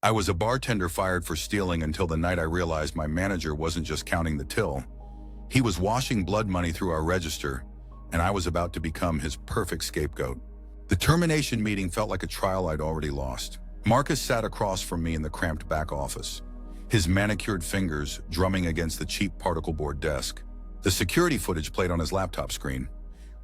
I was a bartender fired for stealing until the night I realized my manager wasn't just counting the till. He was washing blood money through our register, and I was about to become his perfect scapegoat. The termination meeting felt like a trial I'd already lost. Marcus sat across from me in the cramped back office, his manicured fingers drumming against the cheap particle board desk. The security footage played on his laptop screen,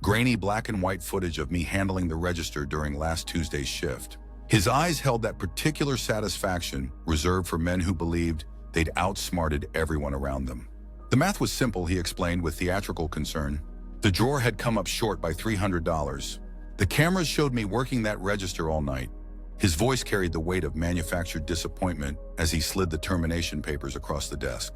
grainy black and white footage of me handling the register during last Tuesday's shift. His eyes held that particular satisfaction reserved for men who believed they'd outsmarted everyone around them. The math was simple, he explained with theatrical concern. The drawer had come up short by $300. The cameras showed me working that register all night. His voice carried the weight of manufactured disappointment as he slid the termination papers across the desk,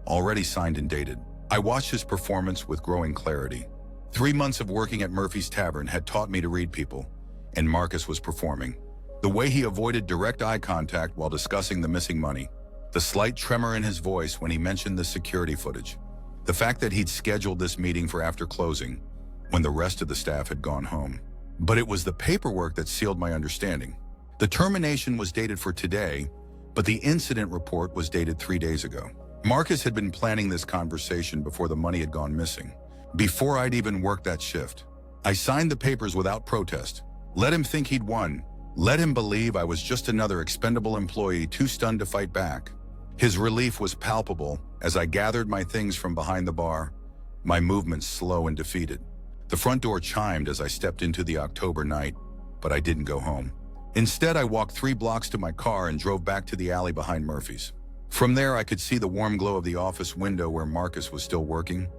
already signed and dated. I watched his performance with growing clarity. 3 months of working at Murphy's Tavern had taught me to read people, and Marcus was performing. The way he avoided direct eye contact while discussing the missing money, the slight tremor in his voice when he mentioned the security footage, the fact that he'd scheduled this meeting for after closing, when the rest of the staff had gone home. But it was the paperwork that sealed my understanding. The termination was dated for today, but the incident report was dated 3 days ago. Marcus had been planning this conversation before the money had gone missing, before I'd even worked that shift. I signed the papers without protest. Let him think he'd won. Let him believe I was just another expendable employee too stunned to fight back. His relief was palpable as I gathered my things from behind the bar, my movements slow and defeated. The front door chimed as I stepped into the October night, but I didn't go home. Instead, I walked 3 blocks to my car and drove back to the alley behind Murphy's. From there, I could see the warm glow of the office window where Marcus was still working,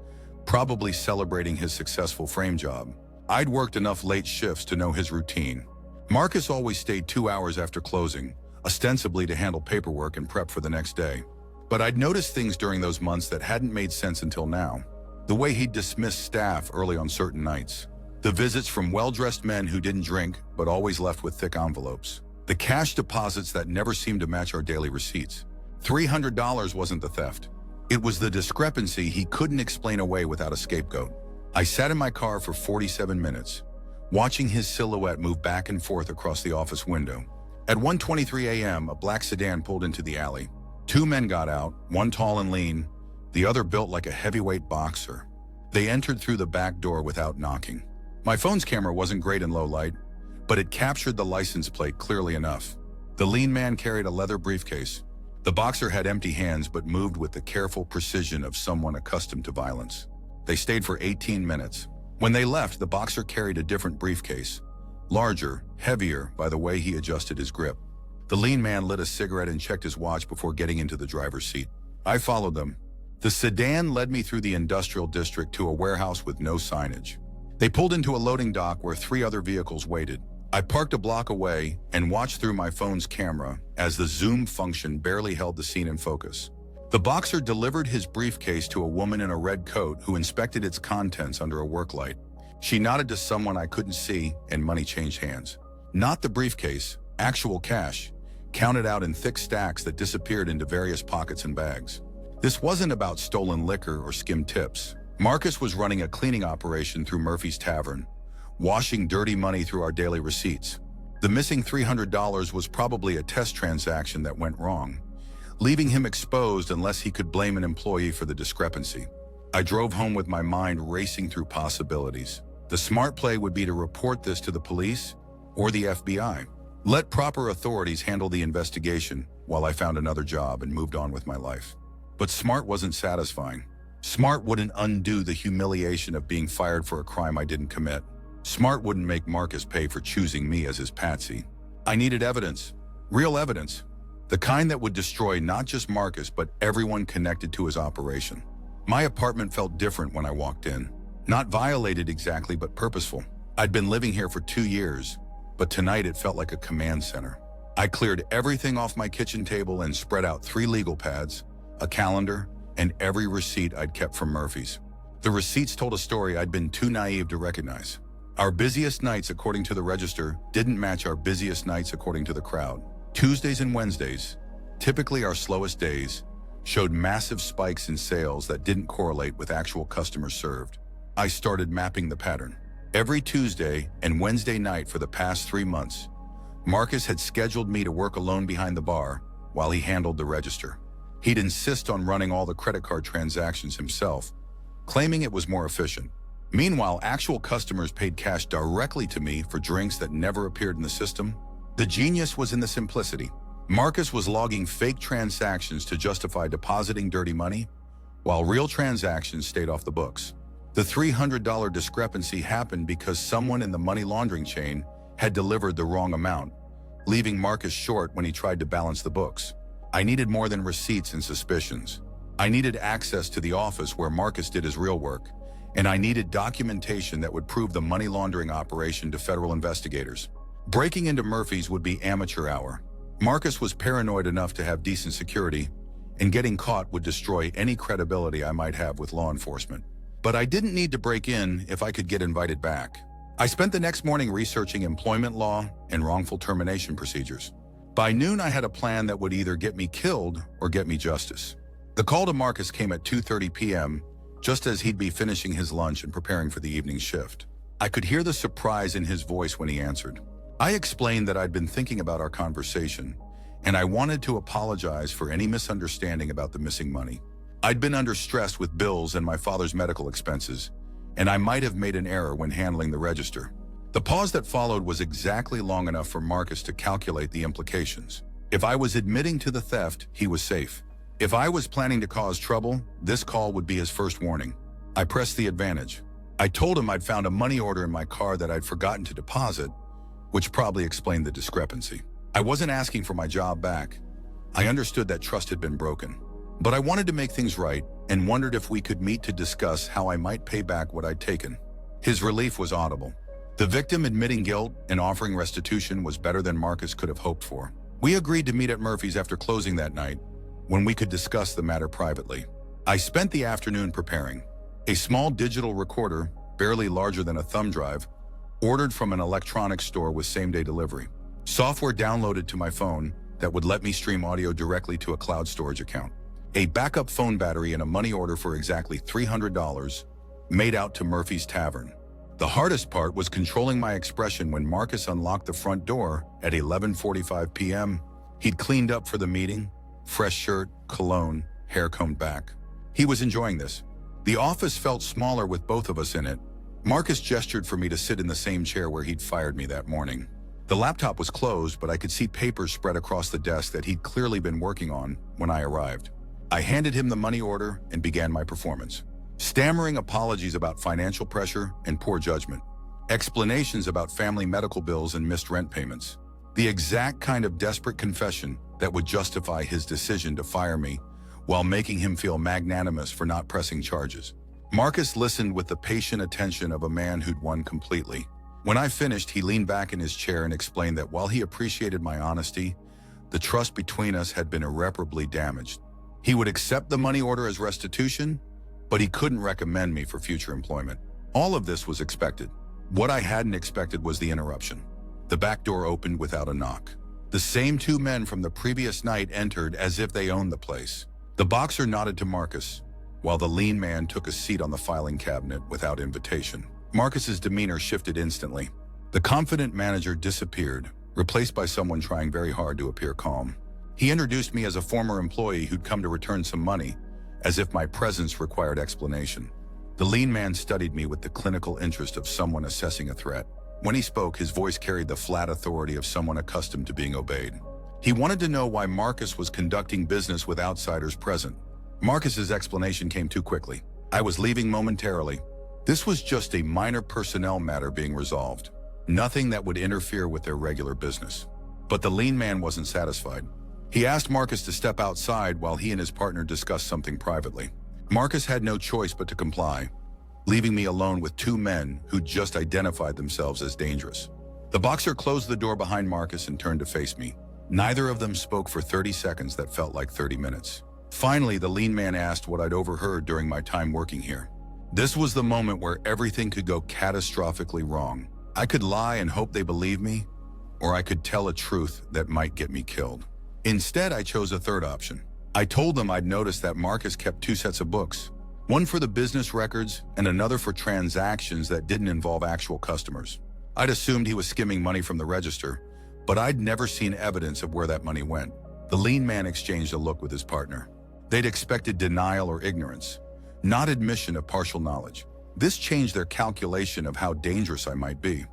probably celebrating his successful frame job. I'd worked enough late shifts to know his routine. Marcus always stayed 2 hours after closing, ostensibly to handle paperwork and prep for the next day. But I'd noticed things during those months that hadn't made sense until now. The way he'd dismiss staff early on certain nights. The visits from well-dressed men who didn't drink but always left with thick envelopes. The cash deposits that never seemed to match our daily receipts. $300 wasn't the theft. It was the discrepancy he couldn't explain away without a scapegoat. I sat in my car for 47 minutes, watching his silhouette move back and forth across the office window. At 1:23 a.m., a black sedan pulled into the alley. 2 men got out, one tall and lean, the other built like a heavyweight boxer. They entered through the back door without knocking. My phone's camera wasn't great in low light, but it captured the license plate clearly enough. The lean man carried a leather briefcase. The boxer had empty hands but moved with the careful precision of someone accustomed to violence. They stayed for 18 minutes. When they left, the boxer carried a different briefcase, larger, heavier by the way he adjusted his grip. The lean man lit a cigarette and checked his watch before getting into the driver's seat. I followed them. The sedan led me through the industrial district to a warehouse with no signage. They pulled into a loading dock where 3 other vehicles waited. I parked a block away and watched through my phone's camera as the zoom function barely held the scene in focus. The boxer delivered his briefcase to a woman in a red coat who inspected its contents under a work light. She nodded to someone I couldn't see and money changed hands. Not the briefcase, actual cash, counted out in thick stacks that disappeared into various pockets and bags. This wasn't about stolen liquor or skimmed tips. Marcus was running a cleaning operation through Murphy's Tavern, washing dirty money through our daily receipts. The missing $300 was probably a test transaction that went wrong, leaving him exposed unless he could blame an employee for the discrepancy. I drove home with my mind racing through possibilities. The smart play would be to report this to the police or the FBI. Let proper authorities handle the investigation while I found another job and moved on with my life. But smart wasn't satisfying. Smart wouldn't undo the humiliation of being fired for a crime I didn't commit. Smart wouldn't make Marcus pay for choosing me as his patsy. I needed evidence, real evidence, the kind that would destroy not just Marcus but everyone connected to his operation. My apartment felt different when I walked in. Not violated exactly, but purposeful. I'd been living here for 2 years, but tonight it felt like a command center. I cleared everything off my kitchen table and spread out 3 legal pads, a calendar, and every receipt I'd kept from Murphy's. The receipts told a story I'd been too naive to recognize. Our busiest nights, according to the register, didn't match our busiest nights according to the crowd. Tuesdays and Wednesdays, typically our slowest days, showed massive spikes in sales that didn't correlate with actual customers served. I started mapping the pattern. Every Tuesday and Wednesday night for the past 3 months, Marcus had scheduled me to work alone behind the bar while he handled the register. He'd insist on running all the credit card transactions himself, claiming it was more efficient. Meanwhile, actual customers paid cash directly to me for drinks that never appeared in the system. The genius was in the simplicity. Marcus was logging fake transactions to justify depositing dirty money, while real transactions stayed off the books. The $300 discrepancy happened because someone in the money laundering chain had delivered the wrong amount, leaving Marcus short when he tried to balance the books. I needed more than receipts and suspicions. I needed access to the office where Marcus did his real work, and I needed documentation that would prove the money laundering operation to federal investigators. Breaking into Murphy's would be amateur hour. Marcus was paranoid enough to have decent security, and getting caught would destroy any credibility I might have with law enforcement. But I didn't need to break in if I could get invited back. I spent the next morning researching employment law and wrongful termination procedures. By noon, I had a plan that would either get me killed or get me justice. The call to Marcus came at 2:30 p.m., just as he'd be finishing his lunch and preparing for the evening shift. I could hear the surprise in his voice when he answered. I explained that I'd been thinking about our conversation, and I wanted to apologize for any misunderstanding about the missing money. I'd been under stress with bills and my father's medical expenses, and I might have made an error when handling the register. The pause that followed was exactly long enough for Marcus to calculate the implications. If I was admitting to the theft, he was safe. If I was planning to cause trouble, this call would be his first warning. I pressed the advantage. I told him I'd found a money order in my car that I'd forgotten to deposit, which probably explained the discrepancy. I wasn't asking for my job back. I understood that trust had been broken. But I wanted to make things right and wondered if we could meet to discuss how I might pay back what I'd taken. His relief was audible. The victim admitting guilt and offering restitution was better than Marcus could have hoped for. We agreed to meet at Murphy's after closing that night, when we could discuss the matter privately. I spent the afternoon preparing. A small digital recorder, barely larger than a thumb drive, ordered from an electronics store with same-day delivery. Software downloaded to my phone that would let me stream audio directly to a cloud storage account. A backup phone battery and a money order for exactly $300 made out to Murphy's Tavern. The hardest part was controlling my expression when Marcus unlocked the front door at 11:45 p.m. He'd cleaned up for the meeting, fresh shirt, cologne, hair combed back. He was enjoying this. The office felt smaller with both of us in it. Marcus gestured for me to sit in the same chair where he'd fired me that morning. The laptop was closed, but I could see papers spread across the desk that he'd clearly been working on when I arrived. I handed him the money order and began my performance, stammering apologies about financial pressure and poor judgment, explanations about family medical bills and missed rent payments, the exact kind of desperate confession that would justify his decision to fire me while making him feel magnanimous for not pressing charges. Marcus listened with the patient attention of a man who'd won completely. When I finished, he leaned back in his chair and explained that while he appreciated my honesty, the trust between us had been irreparably damaged. He would accept the money order as restitution, but he couldn't recommend me for future employment. All of this was expected. What I hadn't expected was the interruption. The back door opened without a knock. The same two men from the previous night entered as if they owned the place. The boxer nodded to Marcus, while the lean man took a seat on the filing cabinet without invitation. Marcus's demeanor shifted instantly. The confident manager disappeared, replaced by someone trying very hard to appear calm. He introduced me as a former employee who'd come to return some money, as if my presence required explanation. The lean man studied me with the clinical interest of someone assessing a threat. When he spoke, his voice carried the flat authority of someone accustomed to being obeyed. He wanted to know why Marcus was conducting business with outsiders present. Marcus's explanation came too quickly. I was leaving momentarily. This was just a minor personnel matter being resolved. Nothing that would interfere with their regular business. But the lean man wasn't satisfied. He asked Marcus to step outside while he and his partner discussed something privately. Marcus had no choice but to comply, leaving me alone with two men who'd just identified themselves as dangerous. The boxer closed the door behind Marcus and turned to face me. Neither of them spoke for 30 seconds that felt like 30 minutes. Finally, the lean man asked what I'd overheard during my time working here. This was the moment where everything could go catastrophically wrong. I could lie and hope they believe me, or I could tell a truth that might get me killed. Instead, I chose a third option. I told them I'd noticed that Marcus kept two sets of books, one for the business records and another for transactions that didn't involve actual customers. I'd assumed he was skimming money from the register, but I'd never seen evidence of where that money went. The lean man exchanged a look with his partner. They'd expected denial or ignorance, not admission of partial knowledge. This changed their calculation of how dangerous I might be.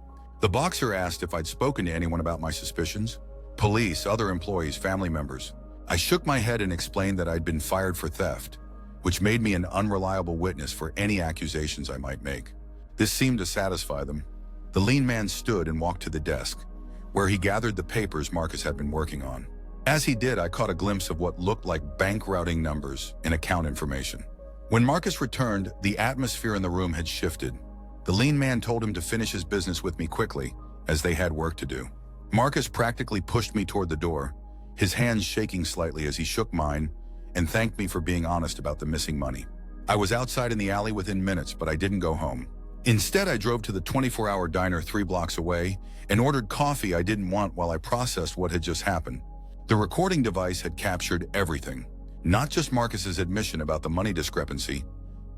The boxer asked if I'd spoken to anyone about my suspicions. Police, other employees, family members. I shook my head and explained that I'd been fired for theft, which made me an unreliable witness for any accusations I might make. This seemed to satisfy them. The lean man stood and walked to the desk, where he gathered the papers Marcus had been working on. As he did, I caught a glimpse of what looked like bank routing numbers and account information. When Marcus returned, the atmosphere in the room had shifted. The lean man told him to finish his business with me quickly, as they had work to do. Marcus practically pushed me toward the door, his hands shaking slightly as he shook mine and thanked me for being honest about the missing money. I was outside in the alley within minutes, but I didn't go home. Instead, I drove to the 24-hour diner 3 blocks away and ordered coffee I didn't want while I processed what had just happened. The recording device had captured everything, not just Marcus's admission about the money discrepancy,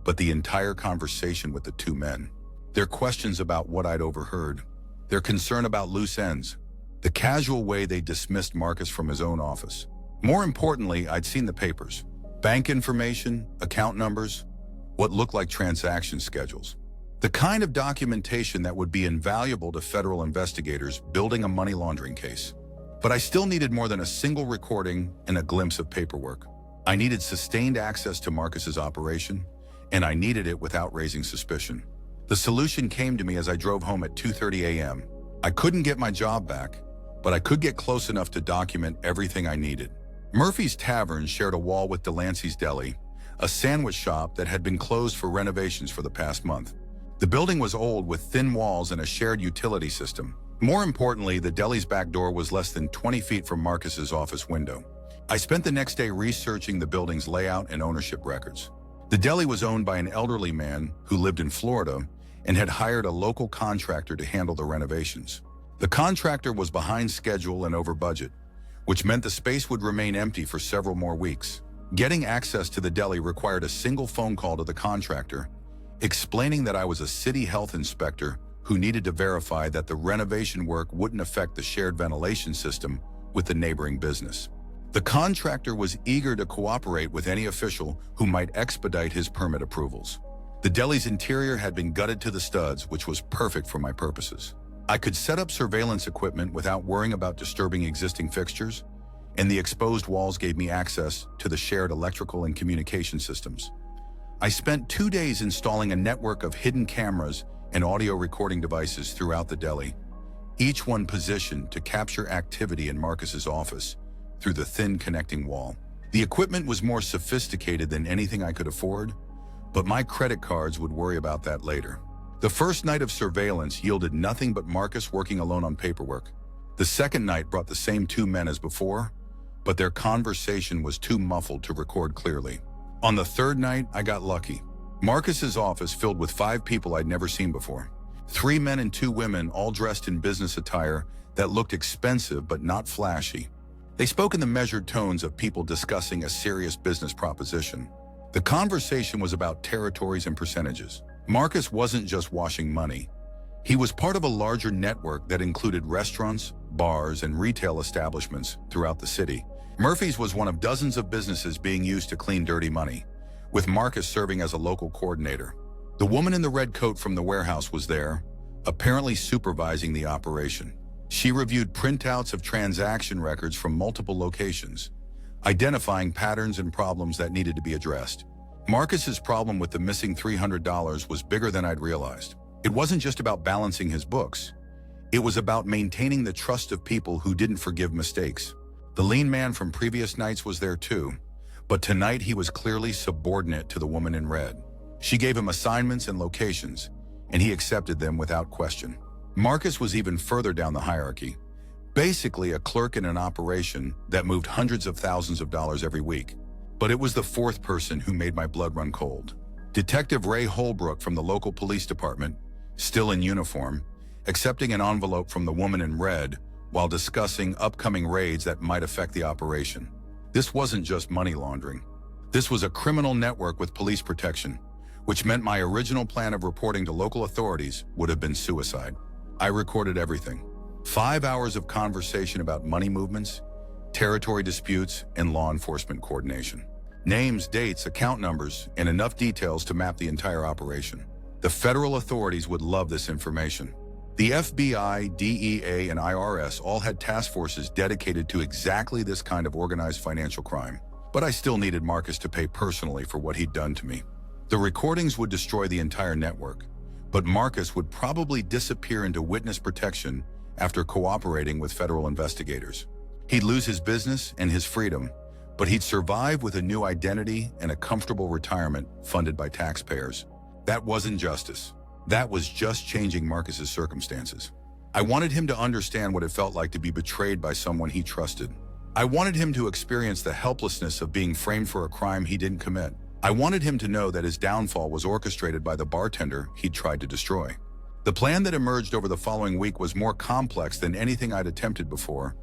but the entire conversation with the two men. Their questions about what I'd overheard, their concern about loose ends, the casual way they dismissed Marcus from his own office. More importantly, I'd seen the papers, bank information, account numbers, what looked like transaction schedules. The kind of documentation that would be invaluable to federal investigators building a money laundering case. But I still needed more than a single recording and a glimpse of paperwork. I needed sustained access to Marcus's operation, and I needed it without raising suspicion. The solution came to me as I drove home at 2:30 a.m. I couldn't get my job back, but I could get close enough to document everything I needed. Murphy's Tavern shared a wall with Delancey's Deli, a sandwich shop that had been closed for renovations for the past month. The building was old with thin walls and a shared utility system. More importantly, the deli's back door was less than 20 feet from Marcus's office window. I spent the next day researching the building's layout and ownership records. The deli was owned by an elderly man who lived in Florida and had hired a local contractor to handle the renovations. The contractor was behind schedule and over budget, which meant the space would remain empty for several more weeks. Getting access to the deli required a single phone call to the contractor, explaining that I was a city health inspector who needed to verify that the renovation work wouldn't affect the shared ventilation system with the neighboring business. The contractor was eager to cooperate with any official who might expedite his permit approvals. The deli's interior had been gutted to the studs, which was perfect for my purposes. I could set up surveillance equipment without worrying about disturbing existing fixtures, and the exposed walls gave me access to the shared electrical and communication systems. I spent 2 days installing a network of hidden cameras and audio recording devices throughout the deli, each one positioned to capture activity in Marcus's office through the thin connecting wall. The equipment was more sophisticated than anything I could afford, but my credit cards would worry about that later. The first night of surveillance yielded nothing but Marcus working alone on paperwork. The second night brought the same 2 men as before, but their conversation was too muffled to record clearly. On the third night, I got lucky. Marcus's office filled with 5 people I'd never seen before. 3 men and 2 women, all dressed in business attire that looked expensive but not flashy. They spoke in the measured tones of people discussing a serious business proposition. The conversation was about territories and percentages. Marcus wasn't just washing money. He was part of a larger network that included restaurants, bars, and retail establishments throughout the city. Murphy's was one of dozens of businesses being used to clean dirty money, with Marcus serving as a local coordinator. The woman in the red coat from the warehouse was there, apparently supervising the operation. She reviewed printouts of transaction records from multiple locations, identifying patterns and problems that needed to be addressed. Marcus's problem with the missing $300 was bigger than I'd realized. It wasn't just about balancing his books. It was about maintaining the trust of people who didn't forgive mistakes. The lean man from previous nights was there too, but tonight he was clearly subordinate to the woman in red. She gave him assignments and locations, and he accepted them without question. Marcus was even further down the hierarchy, basically a clerk in an operation that moved hundreds of thousands of dollars every week. But it was the 4th person who made my blood run cold. Detective Ray Holbrook from the local police department, still in uniform, accepting an envelope from the woman in red while discussing upcoming raids that might affect the operation. This wasn't just money laundering. This was a criminal network with police protection, which meant my original plan of reporting to local authorities would have been suicide. I recorded everything. 5 hours of conversation about money movements, territory disputes, and law enforcement coordination. Names, dates, account numbers, and enough details to map the entire operation. The federal authorities would love this information. The FBI, DEA, and IRS all had task forces dedicated to exactly this kind of organized financial crime. But I still needed Marcus to pay personally for what he'd done to me. The recordings would destroy the entire network, but Marcus would probably disappear into witness protection after cooperating with federal investigators. He'd lose his business and his freedom, but he'd survive with a new identity and a comfortable retirement funded by taxpayers. That wasn't justice. That was just changing Marcus's circumstances. I wanted him to understand what it felt like to be betrayed by someone he trusted. I wanted him to experience the helplessness of being framed for a crime he didn't commit. I wanted him to know that his downfall was orchestrated by the bartender he'd tried to destroy. The plan that emerged over the following week was more complex than anything I'd attempted before,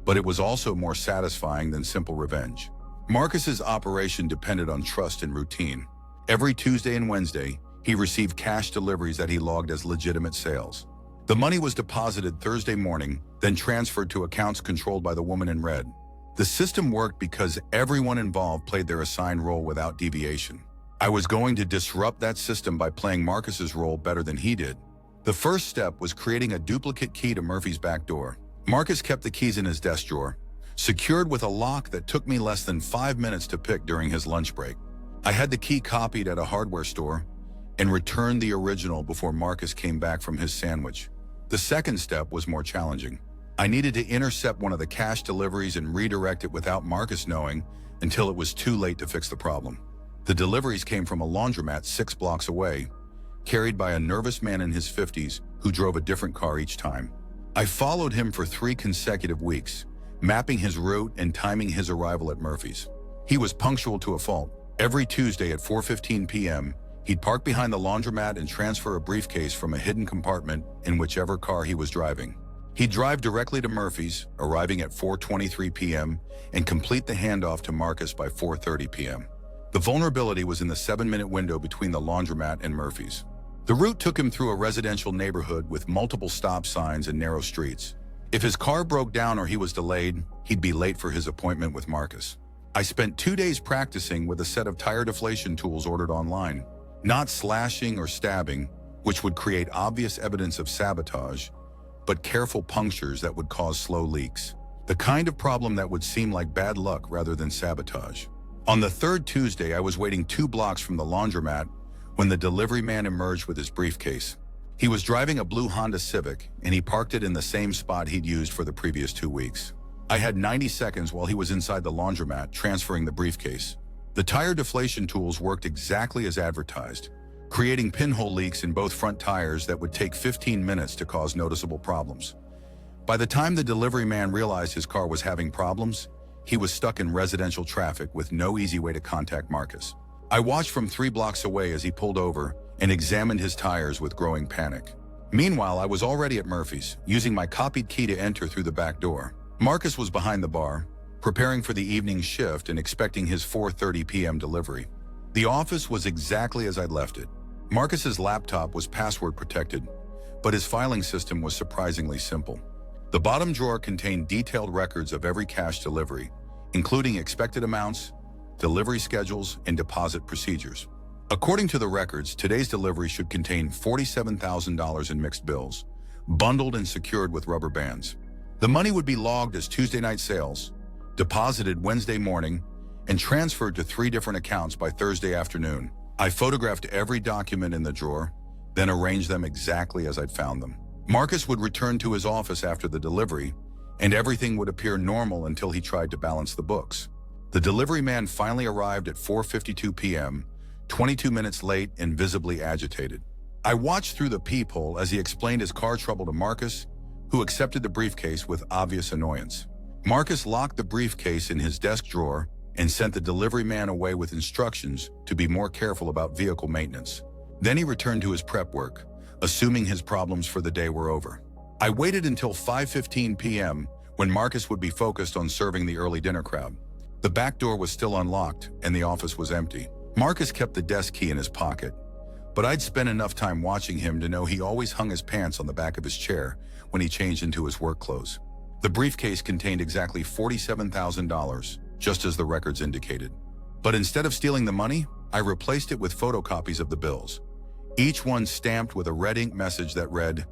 but it was also more satisfying than simple revenge. Marcus's operation depended on trust and routine. Every Tuesday and Wednesday, he received cash deliveries that he logged as legitimate sales. The money was deposited Thursday morning, then transferred to accounts controlled by the woman in red. The system worked because everyone involved played their assigned role without deviation. I was going to disrupt that system by playing Marcus's role better than he did. The first step was creating a duplicate key to Murphy's back door. Marcus kept the keys in his desk drawer, secured with a lock that took me less than 5 minutes to pick during his lunch break. I had the key copied at a hardware store and returned the original before Marcus came back from his sandwich. The second step was more challenging. I needed to intercept one of the cash deliveries and redirect it without Marcus knowing until it was too late to fix the problem. The deliveries came from a laundromat 6 blocks away, carried by a nervous man in his 50s who drove a different car each time. I followed him for 3 consecutive weeks, mapping his route and timing his arrival at Murphy's. He was punctual to a fault. Every Tuesday at 4:15 p.m., he'd park behind the laundromat and transfer a briefcase from a hidden compartment in whichever car he was driving. He'd drive directly to Murphy's, arriving at 4:23 p.m., and complete the handoff to Marcus by 4:30 p.m. The vulnerability was in the 7-minute window between the laundromat and Murphy's. The route took him through a residential neighborhood with multiple stop signs and narrow streets. If his car broke down or he was delayed, he'd be late for his appointment with Marcus. I spent 2 days practicing with a set of tire deflation tools ordered online. Not slashing or stabbing, which would create obvious evidence of sabotage, but careful punctures that would cause slow leaks. The kind of problem that would seem like bad luck rather than sabotage. On the 3rd Tuesday, I was waiting 2 blocks from the laundromat when the delivery man emerged with his briefcase. He was driving a blue Honda Civic, and he parked it in the same spot he'd used for the previous 2 weeks. I had 90 seconds while he was inside the laundromat transferring the briefcase. The tire deflation tools worked exactly as advertised, creating pinhole leaks in both front tires that would take 15 minutes to cause noticeable problems. By the time the delivery man realized his car was having problems, he was stuck in residential traffic with no easy way to contact Marcus. I watched from 3 blocks away as he pulled over and examined his tires with growing panic. Meanwhile, I was already at Murphy's, using my copied key to enter through the back door. Marcus was behind the bar, preparing for the evening shift and expecting his 4:30 p.m. delivery. The office was exactly as I'd left it. Marcus's laptop was password protected, but his filing system was surprisingly simple. The bottom drawer contained detailed records of every cash delivery, including expected amounts, delivery schedules, and deposit procedures. According to the records, today's delivery should contain $47,000 in mixed bills, bundled and secured with rubber bands. The money would be logged as Tuesday night sales, deposited Wednesday morning, and transferred to 3 different accounts by Thursday afternoon. I photographed every document in the drawer, then arranged them exactly as I'd found them. Marcus would return to his office after the delivery, and everything would appear normal until he tried to balance the books. The delivery man finally arrived at 4:52 p.m., 22 minutes late and visibly agitated. I watched through the peephole as he explained his car trouble to Marcus, who accepted the briefcase with obvious annoyance. Marcus locked the briefcase in his desk drawer and sent the delivery man away with instructions to be more careful about vehicle maintenance. Then he returned to his prep work, assuming his problems for the day were over. I waited until 5:15 p.m. when Marcus would be focused on serving the early dinner crowd. The back door was still unlocked and the office was empty. Marcus kept the desk key in his pocket, but I'd spent enough time watching him to know he always hung his pants on the back of his chair when he changed into his work clothes. The briefcase contained exactly $47,000, just as the records indicated. But instead of stealing the money, I replaced it with photocopies of the bills, each one stamped with a red ink message that read,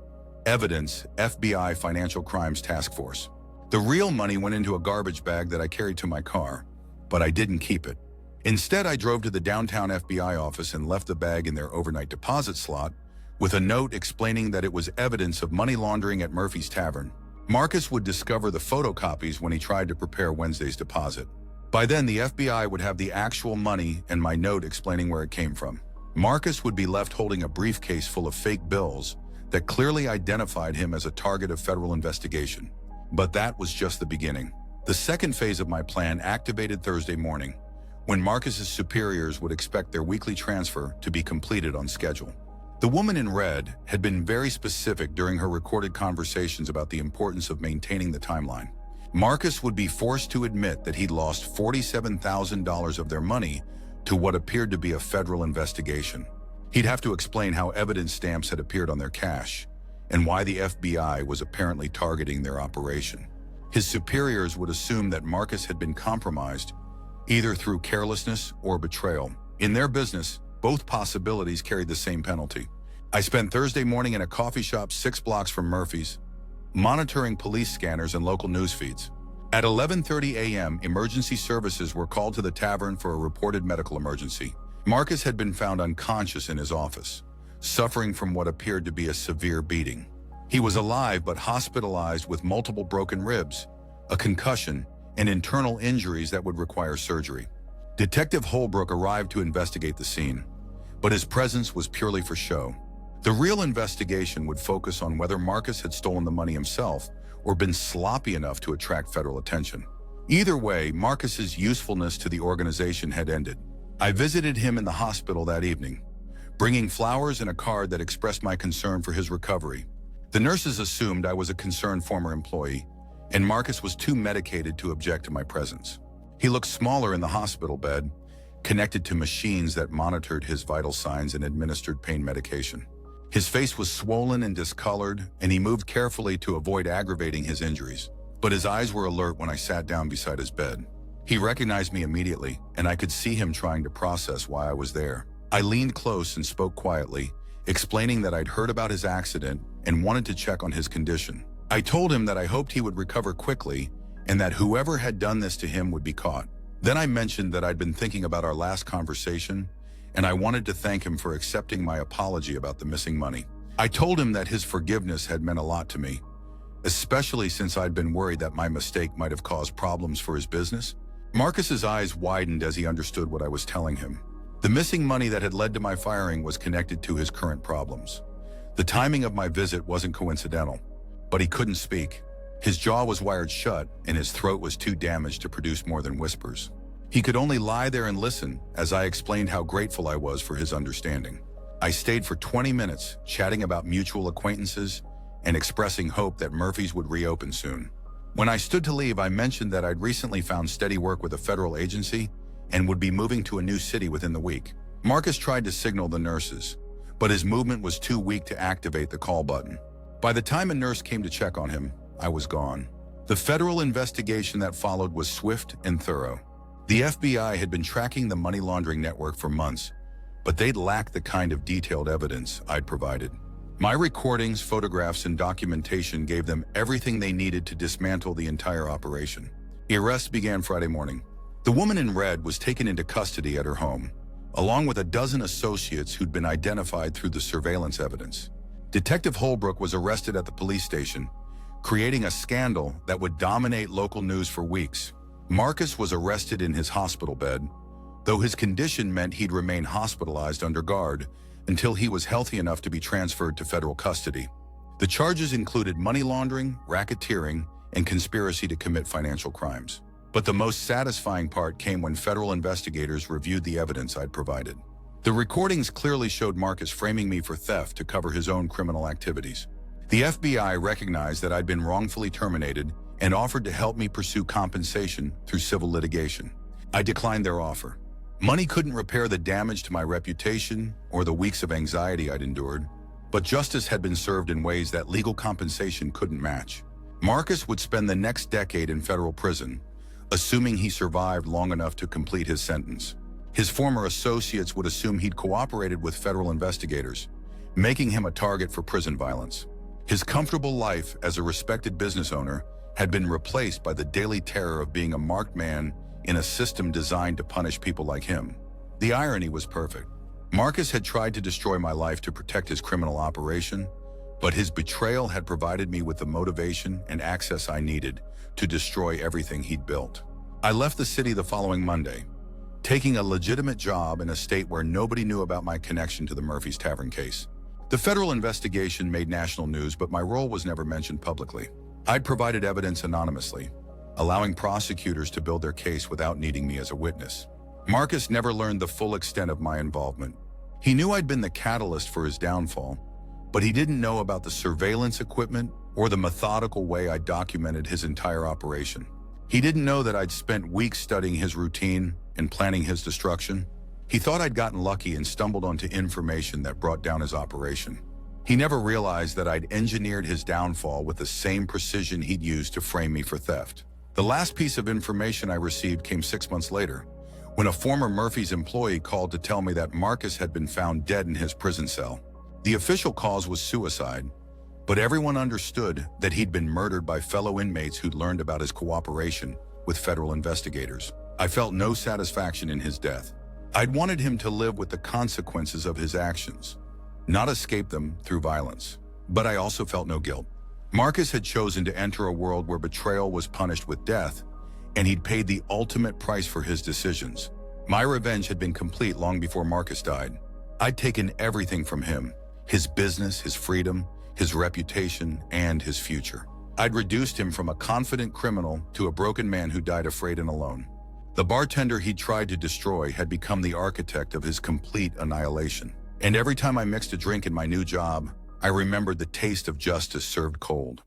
"Evidence, FBI Financial Crimes Task Force." The real money went into a garbage bag that I carried to my car, but I didn't keep it. Instead, I drove to the downtown FBI office and left the bag in their overnight deposit slot with a note explaining that it was evidence of money laundering at Murphy's Tavern. Marcus would discover the photocopies when he tried to prepare Wednesday's deposit. By then, the FBI would have the actual money and my note explaining where it came from. Marcus would be left holding a briefcase full of fake bills that clearly identified him as a target of federal investigation. But that was just the beginning. The second phase of my plan activated Thursday morning, when Marcus's superiors would expect their weekly transfer to be completed on schedule. The woman in red had been very specific during her recorded conversations about the importance of maintaining the timeline. Marcus would be forced to admit that he'd lost $47,000 of their money to what appeared to be a federal investigation. He'd have to explain how evidence stamps had appeared on their cash and why the FBI was apparently targeting their operation. His superiors would assume that Marcus had been compromised, either through carelessness or betrayal. In their business, both possibilities carried the same penalty. I spent Thursday morning in a coffee shop 6 blocks from Murphy's, monitoring police scanners and local news feeds. At 11:30 a.m., emergency services were called to the tavern for a reported medical emergency. Marcus had been found unconscious in his office, suffering from what appeared to be a severe beating. He was alive but hospitalized with multiple broken ribs, a concussion, and internal injuries that would require surgery. Detective Holbrook arrived to investigate the scene, but his presence was purely for show. The real investigation would focus on whether Marcus had stolen the money himself or been sloppy enough to attract federal attention. Either way, Marcus's usefulness to the organization had ended. I visited him in the hospital that evening, bringing flowers and a card that expressed my concern for his recovery. The nurses assumed I was a concerned former employee, and Marcus was too medicated to object to my presence. He looked smaller in the hospital bed, connected to machines that monitored his vital signs and administered pain medication. His face was swollen and discolored, and he moved carefully to avoid aggravating his injuries. But his eyes were alert when I sat down beside his bed. He recognized me immediately, and I could see him trying to process why I was there. I leaned close and spoke quietly, explaining that I'd heard about his accident and wanted to check on his condition. I told him that I hoped he would recover quickly and that whoever had done this to him would be caught. Then I mentioned that I'd been thinking about our last conversation, and I wanted to thank him for accepting my apology about the missing money. I told him that his forgiveness had meant a lot to me, especially since I'd been worried that my mistake might have caused problems for his business. Marcus's eyes widened as he understood what I was telling him. The missing money that had led to my firing was connected to his current problems. The timing of my visit wasn't coincidental, but he couldn't speak. His jaw was wired shut, and his throat was too damaged to produce more than whispers. He could only lie there and listen as I explained how grateful I was for his understanding. I stayed for 20 minutes, chatting about mutual acquaintances and expressing hope that Murphy's would reopen soon. When I stood to leave, I mentioned that I'd recently found steady work with a federal agency and would be moving to a new city within the week. Marcus tried to signal the nurses, but his movement was too weak to activate the call button. By the time a nurse came to check on him, I was gone. The federal investigation that followed was swift and thorough. The FBI had been tracking the money laundering network for months, but they'd lacked the kind of detailed evidence I'd provided. My recordings, photographs, and documentation gave them everything they needed to dismantle the entire operation. The arrest began Friday morning. The woman in red was taken into custody at her home, along with a dozen associates who'd been identified through the surveillance evidence. Detective Holbrook was arrested at the police station, creating a scandal that would dominate local news for weeks. Marcus was arrested in his hospital bed, though his condition meant he'd remain hospitalized under guard until he was healthy enough to be transferred to federal custody. The charges included money laundering, racketeering, and conspiracy to commit financial crimes. But the most satisfying part came when federal investigators reviewed the evidence I'd provided. The recordings clearly showed Marcus framing me for theft to cover his own criminal activities. The FBI recognized that I'd been wrongfully terminated and offered to help me pursue compensation through civil litigation. I declined their offer. Money couldn't repair the damage to my reputation or the weeks of anxiety I'd endured, but justice had been served in ways that legal compensation couldn't match. Marcus would spend the next decade in federal prison, assuming he survived long enough to complete his sentence. His former associates would assume he'd cooperated with federal investigators, making him a target for prison violence. His comfortable life as a respected business owner had been replaced by the daily terror of being a marked man in a system designed to punish people like him. The irony was perfect. Marcus had tried to destroy my life to protect his criminal operation, but his betrayal had provided me with the motivation and access I needed to destroy everything he'd built. I left the city the following Monday, taking a legitimate job in a state where nobody knew about my connection to the Murphy's Tavern case. The federal investigation made national news, but my role was never mentioned publicly. I'd provided evidence anonymously, allowing prosecutors to build their case without needing me as a witness. Marcus never learned the full extent of my involvement. He knew I'd been the catalyst for his downfall, but he didn't know about the surveillance equipment or the methodical way I documented his entire operation. He didn't know that I'd spent weeks studying his routine and planning his destruction. He thought I'd gotten lucky and stumbled onto information that brought down his operation. He never realized that I'd engineered his downfall with the same precision he'd used to frame me for theft. The last piece of information I received came 6 months later, when a former Murphy's employee called to tell me that Marcus had been found dead in his prison cell. The official cause was suicide, but everyone understood that he'd been murdered by fellow inmates who'd learned about his cooperation with federal investigators. I felt no satisfaction in his death. I'd wanted him to live with the consequences of his actions, not escape them through violence. But I also felt no guilt. Marcus had chosen to enter a world where betrayal was punished with death, and he'd paid the ultimate price for his decisions. My revenge had been complete long before Marcus died. I'd taken everything from him: his business, his freedom, his reputation, and his future. I'd reduced him from a confident criminal to a broken man who died afraid and alone. The bartender he'd tried to destroy had become the architect of his complete annihilation. And every time I mixed a drink in my new job, I remembered the taste of justice served cold.